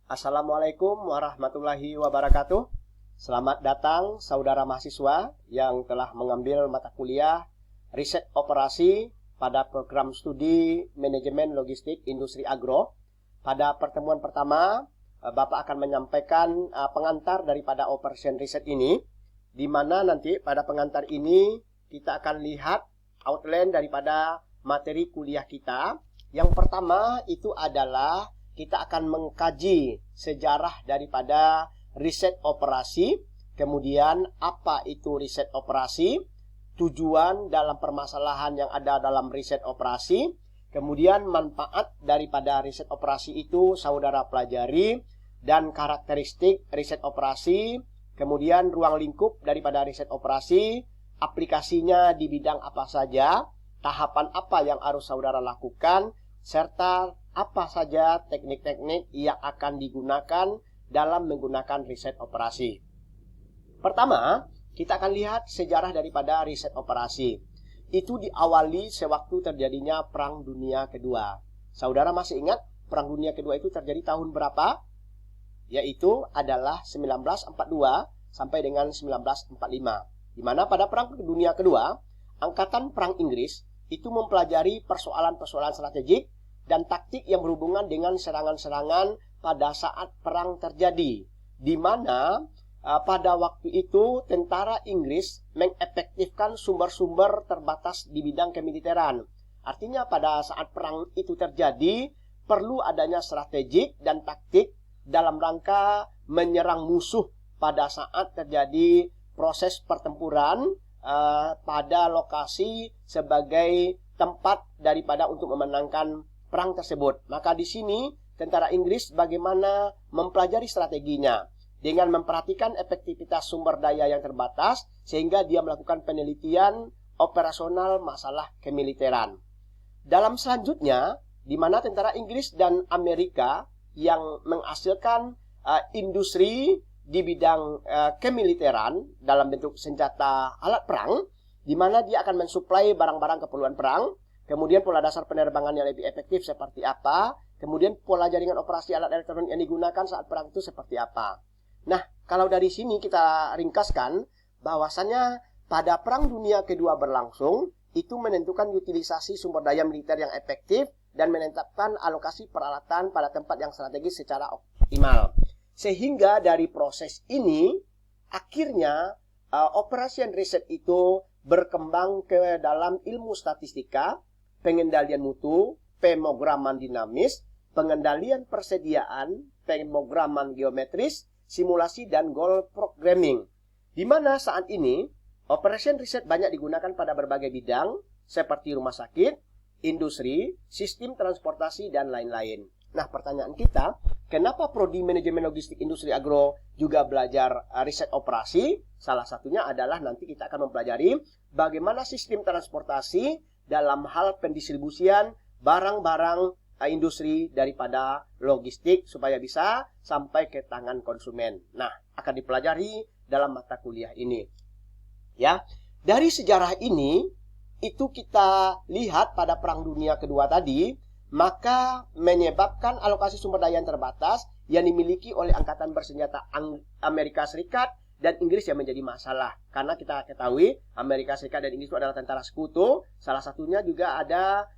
Assalamualaikum warahmatullahi wabarakatuh. Selamat datang saudara mahasiswa yang telah mengambil mata kuliah Riset Operasi pada program studi Manajemen Logistik Industri Agro. Pada pertemuan pertama, Bapak akan menyampaikan pengantar daripada Operation Riset ini, di mana nanti pada pengantar ini kita akan lihat outline daripada materi kuliah kita. Yang pertama itu adalah kita akan mengkaji sejarah daripada riset operasi, kemudian apa itu riset operasi, tujuan dalam permasalahan yang ada dalam riset operasi, kemudian manfaat daripada riset operasi itu saudara pelajari, dan karakteristik riset operasi, kemudian ruang lingkup daripada riset operasi, aplikasinya di bidang apa saja, tahapan apa yang harus saudara lakukan, serta apa saja teknik-teknik yang akan digunakan dalam menggunakan riset operasi. Pertama, kita akan lihat sejarah daripada riset operasi. Itu diawali sewaktu terjadinya Perang Dunia Kedua. Saudara masih ingat Perang Dunia Kedua itu terjadi tahun berapa? Yaitu adalah 1942 sampai dengan 1945. Di mana pada Perang Dunia Kedua, Angkatan Perang Inggris itu mempelajari persoalan-persoalan strategik dan taktik yang berhubungan dengan serangan-serangan pada saat perang terjadi, di mana pada waktu itu tentara Inggris mengefektifkan sumber-sumber terbatas di bidang kemiliteran. Artinya pada saat perang itu terjadi, perlu adanya strategik dan taktik dalam rangka menyerang musuh pada saat terjadi proses pertempuran pada lokasi sebagai tempat daripada untuk memenangkan perang tersebut. Maka di sini tentara Inggris bagaimana mempelajari strateginya dengan memperhatikan efektivitas sumber daya yang terbatas sehingga dia melakukan penelitian operasional masalah kemiliteran. Dalam selanjutnya, di mana tentara Inggris dan Amerika yang menghasilkan industri di bidang kemiliteran dalam bentuk senjata alat perang, di mana dia akan mensuplai barang-barang keperluan perang. Kemudian pola dasar penerbangan yang lebih efektif seperti apa. Kemudian pola jaringan operasi alat elektronik yang digunakan saat perang itu seperti apa. Nah, kalau dari sini kita ringkaskan bahwasannya pada Perang Dunia Kedua berlangsung, itu menentukan utilisasi sumber daya militer yang efektif dan menetapkan alokasi peralatan pada tempat yang strategis secara optimal. Sehingga dari proses ini, akhirnya Operation Riset itu berkembang ke dalam ilmu statistika, pengendalian mutu, pemrograman dinamis, pengendalian persediaan, pemrograman geometris, simulasi, dan goal programming. Di mana saat ini, Operation Riset banyak digunakan pada berbagai bidang, seperti rumah sakit, industri, sistem transportasi, dan lain-lain. Nah, pertanyaan kita, kenapa Prodi Manajemen Logistik Industri Agro juga belajar riset operasi? Salah satunya adalah nanti kita akan mempelajari bagaimana sistem transportasi dalam hal pendistribusian barang-barang industri daripada logistik supaya bisa sampai ke tangan konsumen. Nah, akan dipelajari dalam mata kuliah ini. Ya, dari sejarah ini itu kita lihat pada Perang Dunia Kedua tadi, maka menyebabkan alokasi sumber daya yang terbatas yang dimiliki oleh angkatan bersenjata Amerika Serikat dan Inggris yang menjadi masalah. Karena kita ketahui Amerika Serikat dan Inggris itu adalah tentara sekutu. Salah satunya juga ada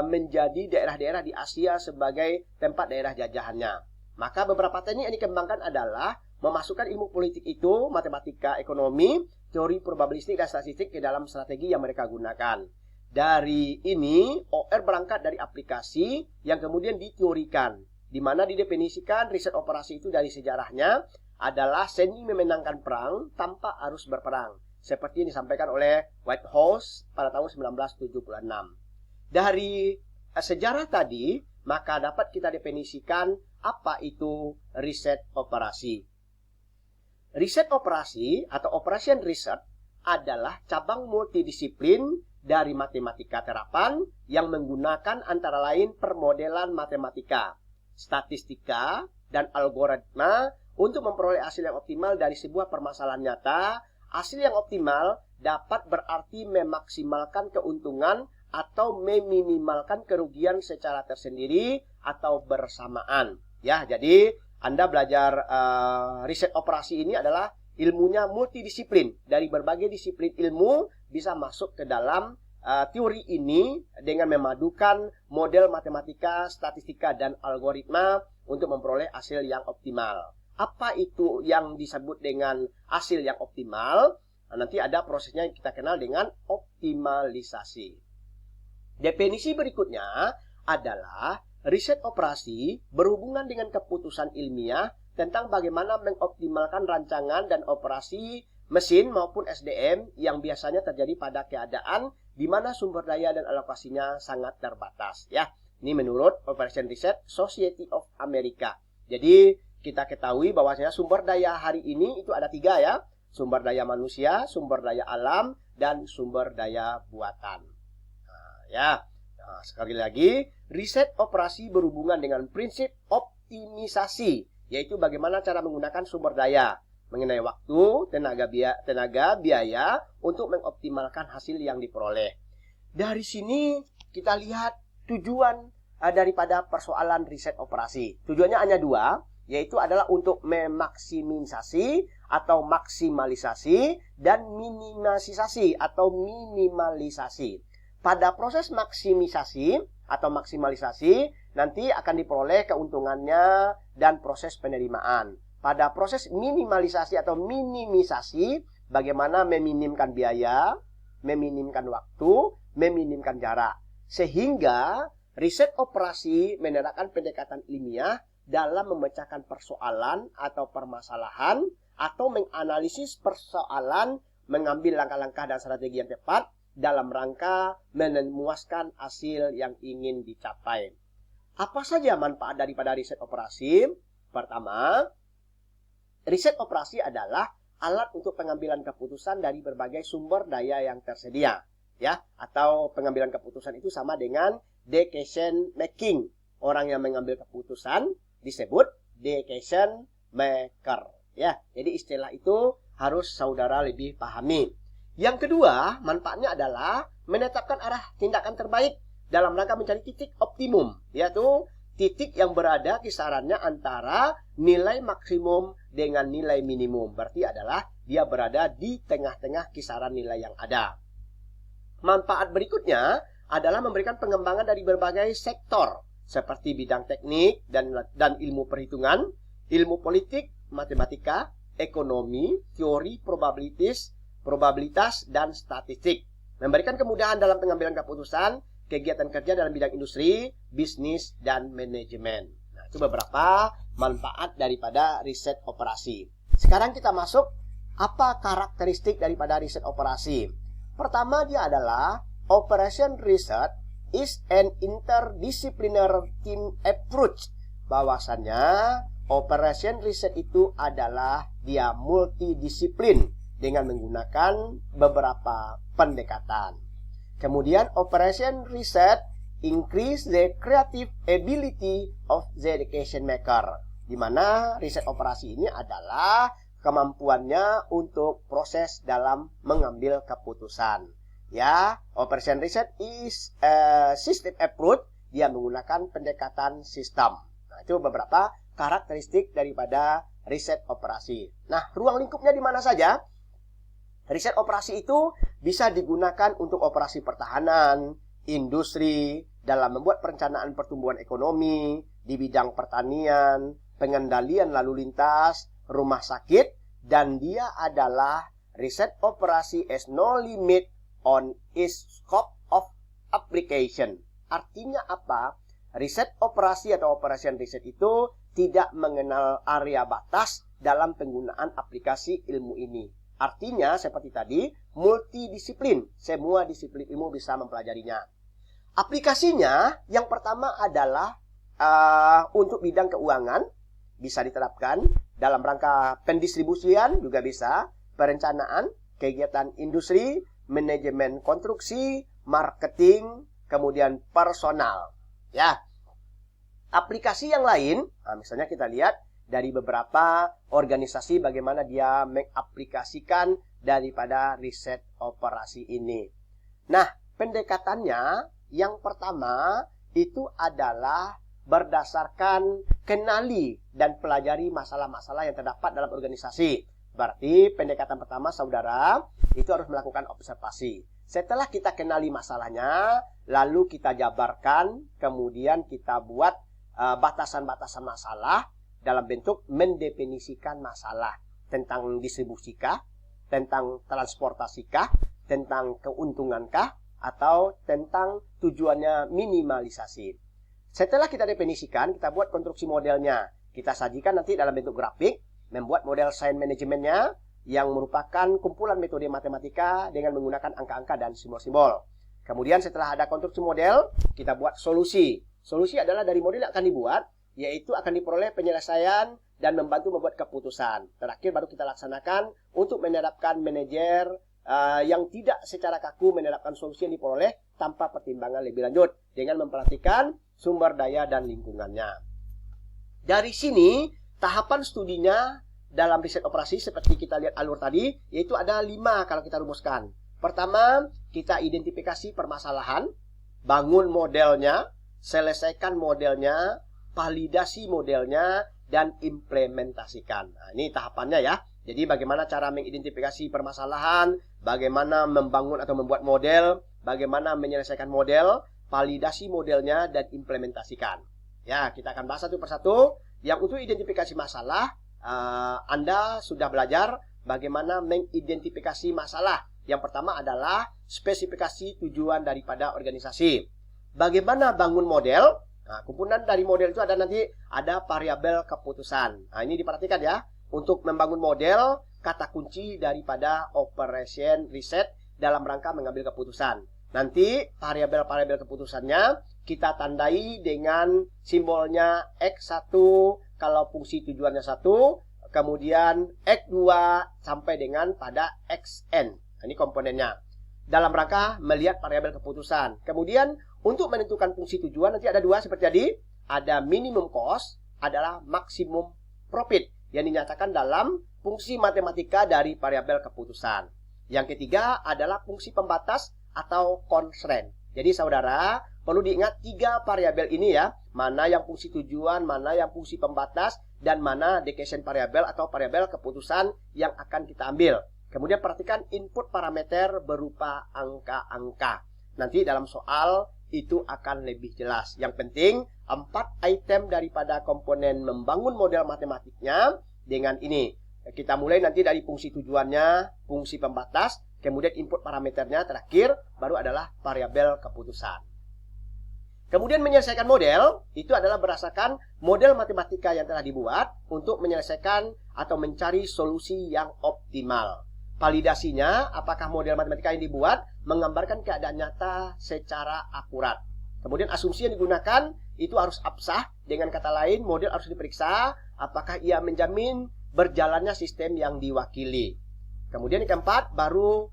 menjadi daerah-daerah di Asia sebagai tempat daerah jajahannya. Maka beberapa teknik yang dikembangkan adalah memasukkan ilmu politik itu, matematika, ekonomi, teori probabilistik dan statistik ke dalam strategi yang mereka gunakan. Dari ini, OR berangkat dari aplikasi yang kemudian diteorikan, di mana didefinisikan riset operasi itu dari sejarahnya adalah seni memenangkan perang tanpa harus berperang, seperti yang disampaikan oleh Whitehouse pada tahun 1976. Dari sejarah tadi, maka dapat kita definisikan apa itu riset operasi. Riset operasi atau Operation Riset adalah cabang multidisiplin dari matematika terapan yang menggunakan antara lain permodelan matematika, statistika, dan algoritma untuk memperoleh hasil yang optimal dari sebuah permasalahan nyata. Hasil yang optimal dapat berarti memaksimalkan keuntungan atau meminimalkan kerugian secara tersendiri atau bersamaan. Ya, jadi Anda belajar riset operasi ini adalah ilmunya multidisiplin. Dari berbagai disiplin ilmu bisa masuk ke dalam teori ini dengan memadukan model matematika, statistika, dan algoritma untuk memperoleh hasil yang optimal. Apa itu yang disebut dengan hasil yang optimal? Nanti ada prosesnya yang kita kenal dengan optimalisasi. Definisi berikutnya adalah riset operasi berhubungan dengan keputusan ilmiah tentang bagaimana mengoptimalkan rancangan dan operasi mesin maupun SDM yang biasanya terjadi pada keadaan di mana sumber daya dan alokasinya sangat terbatas. Ya, ini menurut Operation Research Society of America. Jadi kita ketahui bahwasanya sumber daya hari ini itu ada 3 ya. Sumber daya manusia, sumber daya alam, dan sumber daya buatan. Sekali lagi, riset operasi berhubungan dengan prinsip optimisasi, yaitu bagaimana cara menggunakan sumber daya, mengenai waktu, tenaga, biaya untuk mengoptimalkan hasil yang diperoleh. Dari sini kita lihat tujuan daripada persoalan riset operasi. Tujuannya hanya 2, yaitu adalah untuk memaksimisasi atau maksimalisasi dan minimalisasi atau minimalisasi. Pada proses maksimisasi atau maksimalisasi nanti akan diperoleh keuntungannya dan proses penerimaan. Pada proses minimalisasi atau minimisasi, bagaimana meminimkan biaya, meminimkan waktu, meminimkan jarak. Sehingga riset operasi menerapkan pendekatan ilmiah dalam memecahkan persoalan atau permasalahan atau menganalisis persoalan, mengambil langkah-langkah dan strategi yang tepat dalam rangka memuaskan hasil yang ingin dicapai. Apa saja manfaat daripada riset operasi? Pertama, riset operasi adalah alat untuk pengambilan keputusan dari berbagai sumber daya yang tersedia, ya, atau pengambilan keputusan itu sama dengan decision making. Orang yang mengambil keputusan disebut decision maker, ya. Jadi istilah itu harus saudara lebih pahami. Yang kedua, manfaatnya adalah menetapkan arah tindakan terbaik dalam rangka mencari titik optimum, yaitu titik yang berada kisarannya antara nilai maksimum dengan nilai minimum. Berarti adalah dia berada di tengah-tengah kisaran nilai yang ada. Manfaat berikutnya adalah memberikan pengembangan dari berbagai sektor, seperti bidang teknik dan ilmu perhitungan, ilmu politik, matematika, ekonomi, teori probabilitas, dan statistik. Memberikan kemudahan dalam pengambilan keputusan, kegiatan kerja dalam bidang industri, bisnis, dan manajemen. Nah, itu beberapa manfaat daripada riset operasi. Sekarang kita masuk, apa karakteristik daripada riset operasi? Pertama, dia adalah operation research is an interdisciplinary team approach. Bahwasannya, operation research itu adalah dia multidisiplin dengan menggunakan beberapa pendekatan. Kemudian operation research increase the creative ability of the decision maker, di mana riset operasi ini adalah kemampuannya untuk proses dalam mengambil keputusan. Ya, operation research is a system approach, dia menggunakan pendekatan sistem. Nah, itu beberapa karakteristik daripada riset operasi. Nah, ruang lingkupnya di mana saja? Riset operasi itu bisa digunakan untuk operasi pertahanan, industri, dalam membuat perencanaan pertumbuhan ekonomi, di bidang pertanian, pengendalian lalu lintas, rumah sakit, dan dia adalah riset operasi has no limit on its scope of application. Artinya apa? Riset operasi atau operation riset itu tidak mengenal area batas dalam penggunaan aplikasi ilmu ini. Artinya seperti tadi, multidisiplin. Semua disiplin ilmu bisa mempelajarinya. Aplikasinya yang pertama adalah untuk bidang keuangan, bisa diterapkan dalam rangka pendistribusian juga bisa, perencanaan, kegiatan industri, manajemen konstruksi, marketing, kemudian personal. Ya. Aplikasi yang lain, misalnya kita lihat dari beberapa organisasi bagaimana dia mengaplikasikan daripada riset operasi ini. Nah, pendekatannya yang pertama itu adalah berdasarkan kenali dan pelajari masalah-masalah yang terdapat dalam organisasi. Berarti pendekatan pertama saudara itu harus melakukan observasi. Setelah kita kenali masalahnya, lalu kita jabarkan, kemudian kita buat batasan-batasan masalah dalam bentuk mendefinisikan masalah tentang distribusikah, tentang transportasikah, tentang keuntungankah, atau tentang tujuannya minimalisasi. Setelah kita definisikan, kita buat konstruksi modelnya. Kita sajikan nanti dalam bentuk grafik, membuat model sign manajemennya yang merupakan kumpulan metode matematika dengan menggunakan angka-angka dan simbol-simbol. Kemudian setelah ada konstruksi model, kita buat solusi. Solusi adalah dari model yang akan dibuat, yaitu akan diperoleh penyelesaian dan membantu membuat keputusan. Terakhir baru kita laksanakan untuk menerapkan manajer yang tidak secara kaku menerapkan solusi yang diperoleh tanpa pertimbangan lebih lanjut dengan memperhatikan sumber daya dan lingkungannya. Dari sini tahapan studinya dalam riset operasi seperti kita lihat alur tadi, yaitu ada 5 kalau kita rumuskan. Pertama, kita identifikasi permasalahan, bangun modelnya, selesaikan modelnya, validasi modelnya, dan implementasikan. Nah, ini tahapannya ya. Jadi bagaimana cara mengidentifikasi permasalahan, bagaimana membangun atau membuat model, bagaimana menyelesaikan model, validasi modelnya, dan implementasikan. Ya, kita akan bahas satu persatu. Yang untuk identifikasi masalah, Anda sudah belajar bagaimana mengidentifikasi masalah. Yang pertama adalah spesifikasi tujuan daripada organisasi. Bagaimana bangun model? Nah, kumpulan dari model itu ada nanti ada variabel keputusan. Nah, ini diperhatikan ya. Untuk membangun model, kata kunci daripada operation riset dalam rangka mengambil keputusan. Nanti variabel-variabel keputusannya kita tandai dengan simbolnya X1 kalau fungsi tujuannya 1, kemudian X2 sampai dengan pada Xn. Nah, ini komponennya. Dalam rangka melihat variabel keputusan. Kemudian untuk menentukan fungsi tujuan nanti ada 2 seperti tadi. Ada minimum cost, adalah maksimum profit yang dinyatakan dalam fungsi matematika dari variabel keputusan. Yang ketiga adalah fungsi pembatas atau constraint. Jadi saudara perlu diingat 3 variabel ini ya. Mana yang fungsi tujuan, mana yang fungsi pembatas, dan mana decision variabel atau variabel keputusan yang akan kita ambil. Kemudian perhatikan input parameter berupa angka-angka. Nanti dalam soal itu akan lebih jelas. Yang penting 4 item daripada komponen membangun model matematiknya dengan ini. Kita mulai nanti dari fungsi tujuannya, fungsi pembatas, kemudian input parameternya, terakhir baru adalah variabel keputusan. Kemudian menyelesaikan model, itu adalah berdasarkan model matematika yang telah dibuat untuk menyelesaikan atau mencari solusi yang optimal. Validasinya, apakah model matematika yang dibuat menggambarkan keadaan nyata secara akurat. Kemudian asumsi yang digunakan itu harus absah. Dengan kata lain, model harus diperiksa apakah ia menjamin berjalannya sistem yang diwakili. Kemudian yang keempat, baru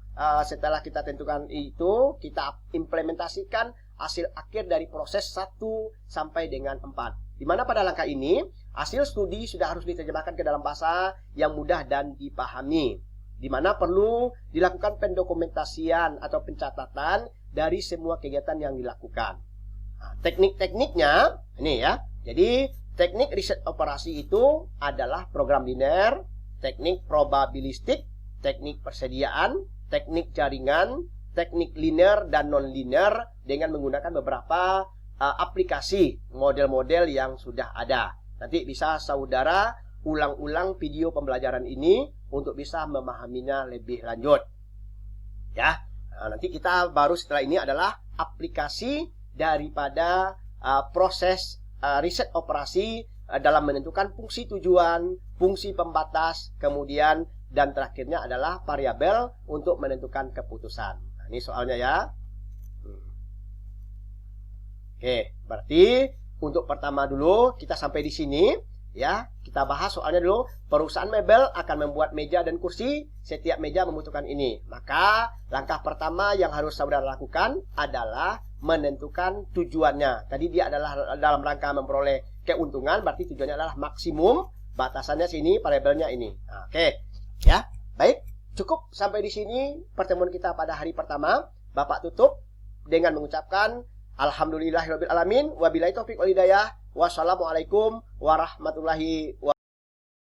setelah kita tentukan itu, kita implementasikan hasil akhir dari proses 1 sampai dengan 4. Di mana pada langkah ini, hasil studi sudah harus diterjemahkan ke dalam bahasa yang mudah dan dipahami. Di mana perlu dilakukan pendokumentasian atau pencatatan dari semua kegiatan yang dilakukan. Nah, teknik-tekniknya ini ya. Jadi teknik riset operasi itu adalah program linear, teknik probabilistik, teknik persediaan, teknik jaringan, teknik linear dan non-linear dengan menggunakan beberapa aplikasi model-model yang sudah ada. Nanti bisa saudara ulang-ulang video pembelajaran ini untuk bisa memahaminya lebih lanjut. Ya, nanti kita baru setelah ini adalah aplikasi daripada proses riset operasi dalam menentukan fungsi tujuan, fungsi pembatas, kemudian dan terakhirnya adalah variabel untuk menentukan keputusan. Nah, ini soalnya ya. Oke, berarti untuk pertama dulu kita sampai di sini. Ya, kita bahas soalnya dulu. Perusahaan mebel akan membuat meja dan kursi. Setiap meja membutuhkan ini. Maka langkah pertama yang harus saudara lakukan adalah menentukan tujuannya. Tadi dia adalah dalam rangka memperoleh keuntungan. Berarti tujuannya adalah maksimum. Batasannya sini, variabelnya ini. Nah, oke, ya, baik. Cukup sampai di sini pertemuan kita pada hari pertama. Bapak tutup dengan mengucapkan Alhamdulillahirabbil alamin. Wabillahi taufiq wal hidayah. Wassalamualaikum warahmatullahi wabarakatuh.